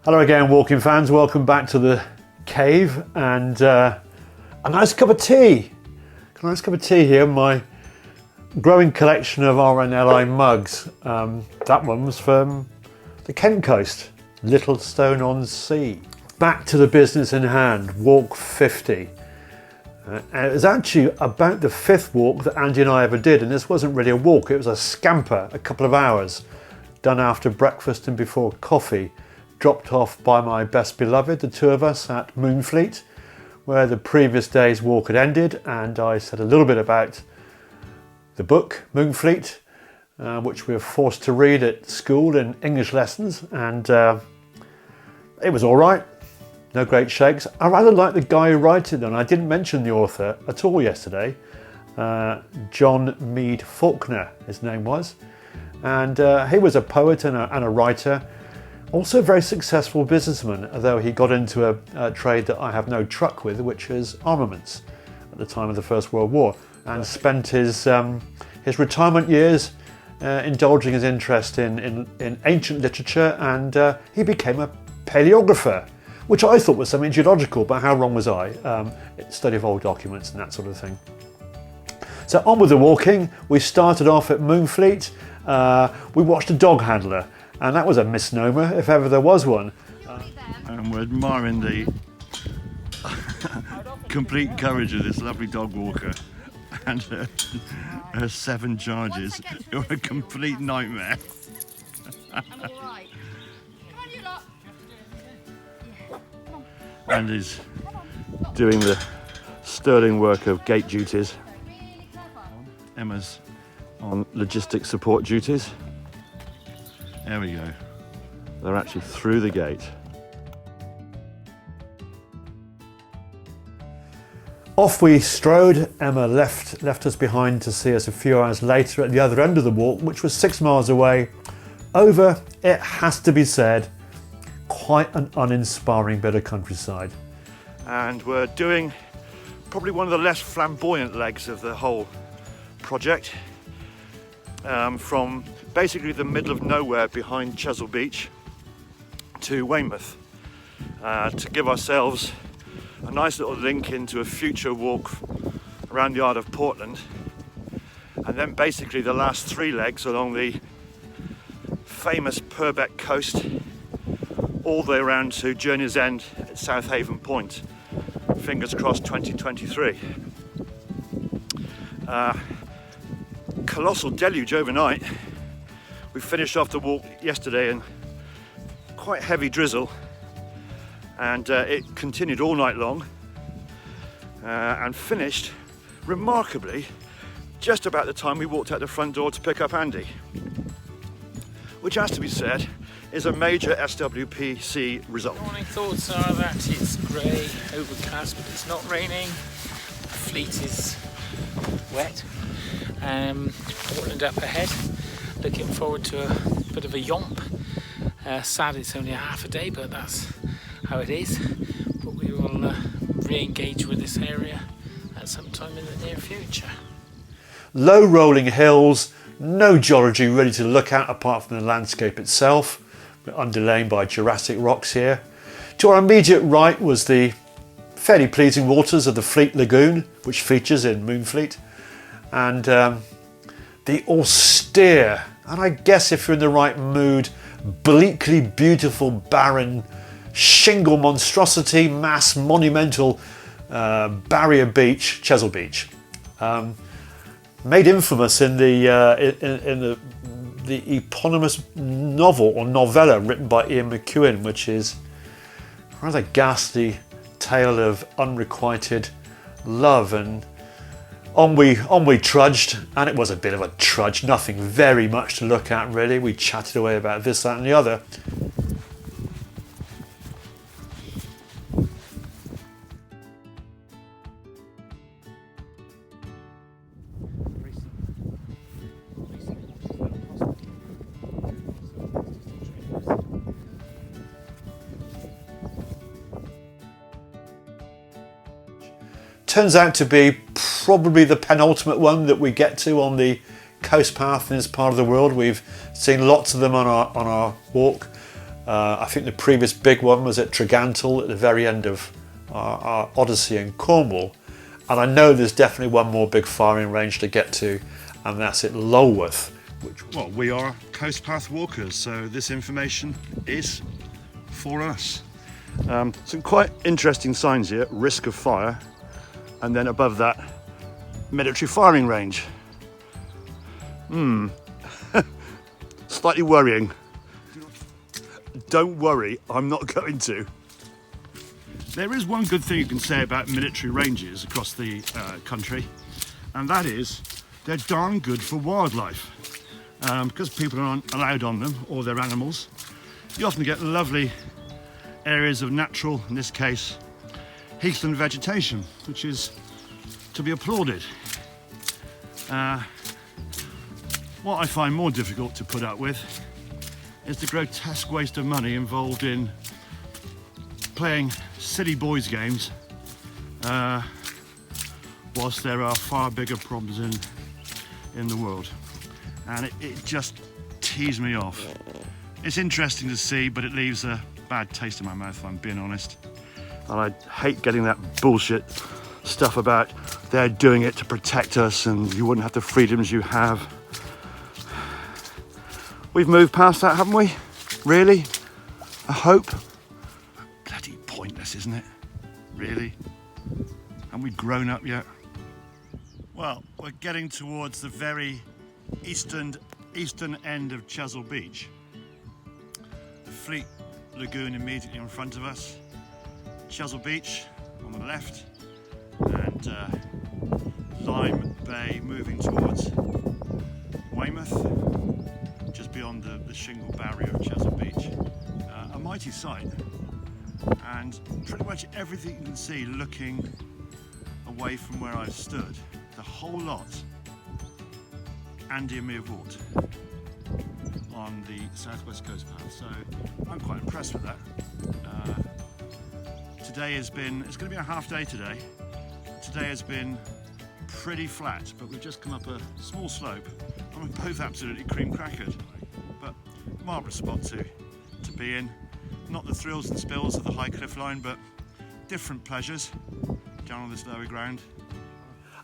Hello again, walking fans. Welcome back to the cave and a nice cup of tea. A nice cup of tea here. My growing collection of RNLI mugs. That one was from the Kent coast, Littlestone-on-Sea. Back to the business in hand. Walk 50. And it was actually about the 5th walk that Andy and I ever did, and this wasn't really a walk. It was a scamper, a couple of hours, done after breakfast and before coffee. Dropped off by my best beloved, the two of us, at Moonfleet, where the previous day's walk had ended, and I said a little bit about the book Moonfleet, which we were forced to read at school in English lessons, and it was all right. No great shakes. I rather like the guy who wrote it, and I didn't mention the author at all yesterday. John Mead Faulkner, his name was, and he was a poet and a writer. Also a very successful businessman, although he got into a trade that I have no truck with, which is armaments, at the time of the First World War, and spent his retirement years indulging his interest in ancient literature, and he became a paleographer, which I thought was something geological, but how wrong was I? Study of old documents and that sort of thing. So on with the walking. We started off at Moonfleet. We watched a dog handler, and that was a misnomer, if ever there was one. And we're admiring the complete courage of this lovely dog walker and her 7 charges. You're a complete nightmare. And is doing the sterling work of gate duties. Emma's on logistics support duties. There we go. They're actually through the gate. Off we strode. Emma left us behind to see us a few hours later at the other end of the walk, which was 6 miles away. Over, it has to be said, quite an uninspiring bit of countryside. And we're doing probably one of the less flamboyant legs of the whole project. From basically the middle of nowhere behind Chesil Beach to Weymouth, to give ourselves a nice little link into a future walk around the Isle of Portland, and then basically the last 3 legs along the famous Purbeck coast all the way around to Journey's End at South Haven Point. Fingers crossed 2023. Colossal deluge overnight. We finished off the walk yesterday in quite heavy drizzle, and it continued all night long, and finished remarkably just about the time we walked out the front door to pick up Andy, which has to be said is a major SWCP result. Morning thoughts are that it's grey, overcast, but it's not raining. The fleet is wet. Portland up ahead. Looking forward to a bit of a yomp. Sad it's only a half a day, but that's how it is. But we will re-engage with this area at some time in the near future. Low rolling hills, no geology really to look at apart from the landscape itself. We're underlain by Jurassic rocks here. To our immediate right was the fairly pleasing waters of the Fleet Lagoon, which features in Moonfleet, and the austere, and I guess if you're in the right mood, bleakly beautiful, barren, shingle monstrosity, mass monumental barrier beach, Chesil Beach. Made infamous in the eponymous novel or novella written by Ian McEwen, which is a rather ghastly tale of unrequited love. And on we trudged, and it was a bit of a trudge, nothing very much to look at really. We chatted away about this, that and the other. Turns out to be probably the penultimate one that we get to on the coast path in this part of the world. We've seen lots of them on our walk. I think the previous big one was at Tregantle at the very end of our odyssey in Cornwall. And I know there's definitely one more big firing range to get to, and that's at Lulworth. Well, we are coast path walkers, so this information is for us. Some quite interesting signs here: risk of fire, and then above that, military firing range. Slightly worrying. Don't worry, I'm not going to. There is one good thing you can say about military ranges across the country, and that is they're darn good for wildlife. Because people aren't allowed on them, or their animals, you often get lovely areas of natural, in this case, heathland vegetation, which is to be applauded. What I find more difficult to put up with is the grotesque waste of money involved in playing silly boys games, whilst there are far bigger problems in the world. And it just tees me off. It's interesting to see, but it leaves a bad taste in my mouth, if I'm being honest. And I hate getting that bullshit stuff about they're doing it to protect us and you wouldn't have the freedoms you have. We've moved past that, haven't we? Really? I hope. Bloody pointless, isn't it? Really? Haven't we grown up yet? Well, we're getting towards the very eastern end of Chesil Beach. The Fleet lagoon immediately in front of us. Chesil Beach on the left, and Lime Bay moving towards Weymouth, just beyond the shingle barrier of Chesil Beach. A mighty sight, and pretty much everything you can see looking away from where I've stood, the whole lot Andy and me have walked on the southwest coast path, so I'm quite impressed with that. Today has been, it's going to be a half day today. Today has been pretty flat, but we've just come up a small slope and we're both absolutely cream crackered. But marvellous spot to be in. Not the thrills and spills of the high cliff line, but different pleasures down on this lower ground.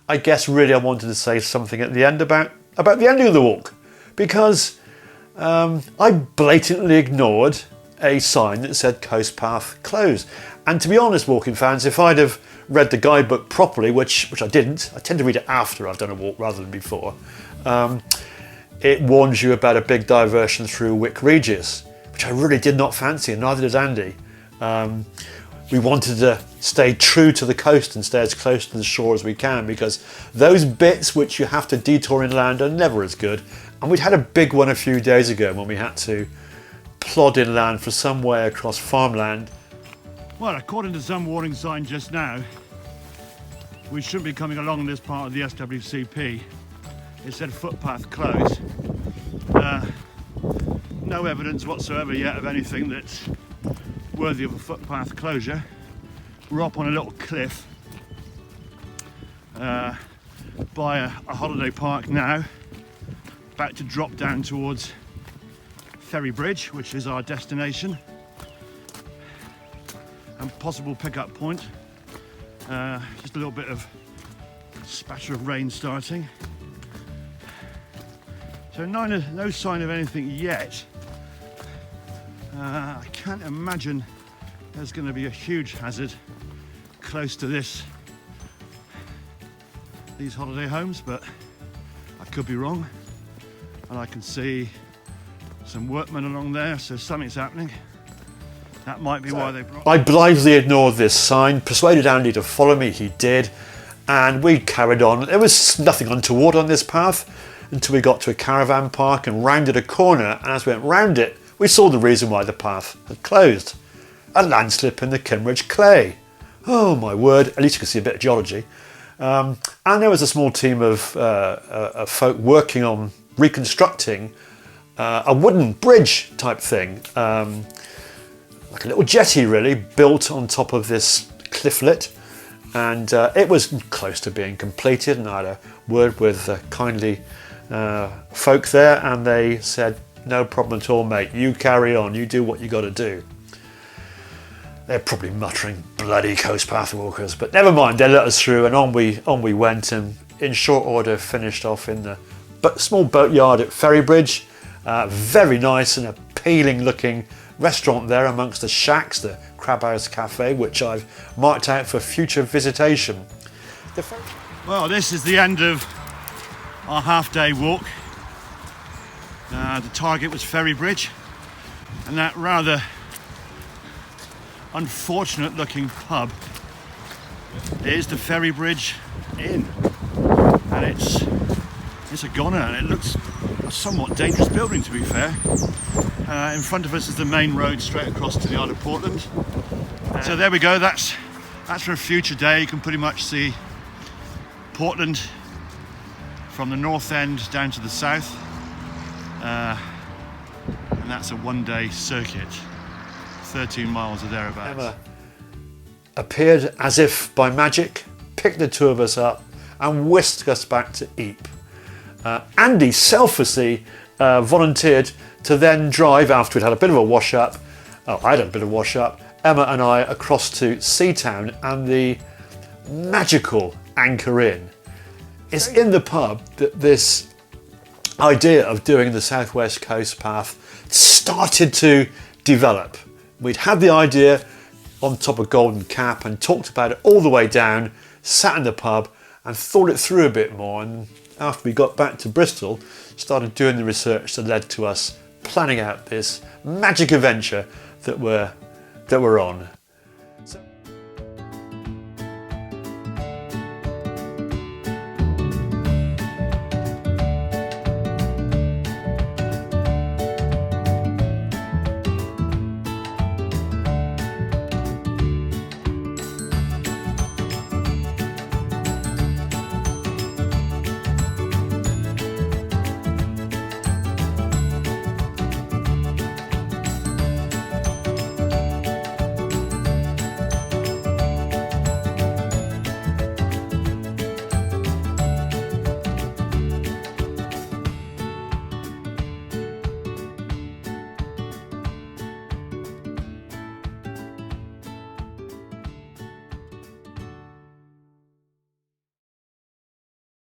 I guess really I wanted to say something at the end about the ending of the walk, because I blatantly ignored a sign that said coast path closed. And to be honest, walking fans, if I'd have read the guidebook properly, which I didn't, I tend to read it after I've done a walk rather than before, it warns you about a big diversion through Wick Regis, which I really did not fancy, and neither did Andy. We wanted to stay true to the coast and stay as close to the shore as we can, because those bits which you have to detour inland are never as good. And we'd had a big one a few days ago when we had to plod inland for some way across farmland. Well, according to some warning sign just now, we shouldn't be coming along this part of the SWCP. It said footpath closed. No evidence whatsoever yet of anything that's worthy of a footpath closure. We're up on a little cliff by a holiday park now, about to drop down towards Ferrybridge, which is our destination and possible pickup point. Just a little bit of spatter of rain starting, so no sign of anything yet. I can't imagine there's going to be a huge hazard close to these holiday homes, but I could be wrong. And I can see some workmen along there, so something's happening. That might be why they brought... I blithely ignored this sign, persuaded Andy to follow me, he did, and we carried on. There was nothing untoward on this path until we got to a caravan park and rounded a corner, and as we went round it, we saw the reason why the path had closed. A landslip in the Kimmeridge clay. Oh my word, at least you could see a bit of geology. And there was a small team of folk working on reconstructing a wooden bridge type thing. Like a little jetty really, built on top of this clifflet. And it was close to being completed, and I had a word with kindly folk there, and they said, no problem at all, mate. You carry on, you do what you got to do. They're probably muttering bloody coast path walkers, but never mind, they let us through and on we went, and in short order finished off in the small boatyard at Ferrybridge. Very nice and appealing looking restaurant there amongst the shacks, the Crab House Cafe, which I've marked out for future visitation. Well, this is the end of our half-day walk. The target was Ferrybridge, and that rather unfortunate looking pub is the Ferrybridge Inn, and it's a goner, and it looks a somewhat dangerous building, to be fair. In front of us is the main road straight across to the Isle of Portland. So there we go, that's for a future day. You can pretty much see Portland from the north end down to the south, and that's a one-day circuit, 13 miles or thereabouts. Emma appeared as if by magic, picked the two of us up and whisked us back to Ypres. Andy selflessly volunteered to then drive, after we'd had a bit of a wash up, I'd had a bit of a wash up, Emma and I across to Seatown and the magical Anchor Inn. It's in the pub that this idea of doing the Southwest Coast Path started to develop. We'd had the idea on top of Golden Cap and talked about it all the way down, sat in the pub and thought it through a bit more, and after we got back to Bristol, started doing the research that led to us planning out this magic adventure that we're on.